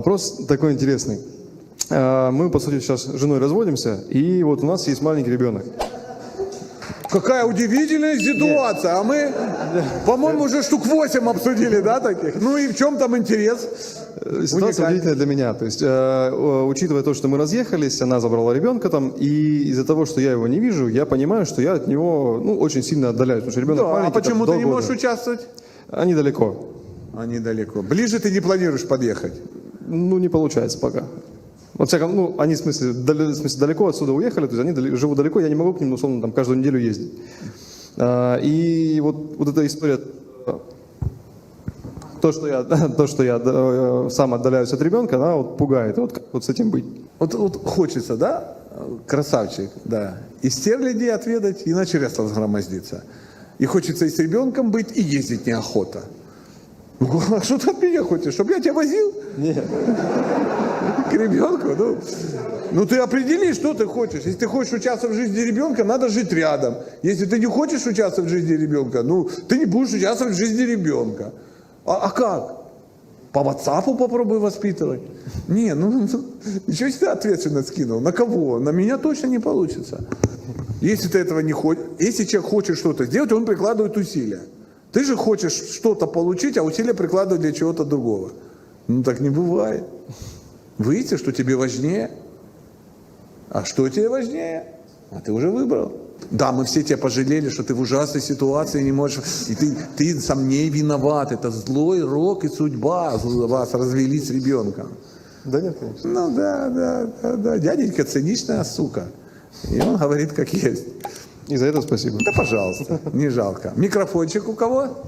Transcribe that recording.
Вопрос такой интересный. Мы, по сути, сейчас с женой разводимся, и вот у нас есть маленький ребенок. Какая удивительная ситуация. А мы, по-моему, уже штук 8 обсудили, да, таких? Ну и в чем там интерес? Ситуация удивительная для меня. То есть, учитывая то, что мы разъехались, она забрала ребенка там, и из-за того, что я его не вижу, я понимаю, что я от него очень сильно отдаляюсь. Потому что ребенок Да, маленький. а почему там, ты не можешь года. участвовать? Они далеко. Они далеко. Ближе ты не планируешь подъехать? Не получается пока. Вот всяком, они в смысле далеко отсюда уехали, то есть они живут далеко, я не могу к ним, условно, там, каждую неделю ездить. И вот эта история, то, что я сам отдаляюсь от ребенка, она вот пугает. Вот как вот с этим быть? Вот хочется, да, красавчик, да, и стерляди отведать, и на чресло взгромоздиться. И хочется и с ребенком быть, и ездить неохота. А что ты от меня хочешь? Чтобы я тебя возил? Нет. К ребенку? Ну ты определи, что ты хочешь. Если ты хочешь участвовать в жизни ребенка, надо жить рядом. Если ты не хочешь участвовать в жизни ребенка, ты не будешь участвовать в жизни ребенка. А как? По WhatsApp попробуй воспитывать. Не, ничего себе ответственность скинул. На кого? На меня точно не получится. Если ты этого не хочешь, если человек хочет что-то сделать, он прикладывает усилия. Ты же хочешь что-то получить, а усилия прикладывать для чего-то другого. Так не бывает. Выйти, что тебе важнее. А что тебе важнее? А ты уже выбрал. Да, мы все тебя пожалели, что ты в ужасной ситуации не можешь. И ты сам не виноват. Это злой рок и судьба вас развели с ребенком. Да нет, конечно. Да. Дяденька циничная сука. И он говорит, как есть. И за это спасибо. Да, пожалуйста, не жалко. Микрофончик у кого?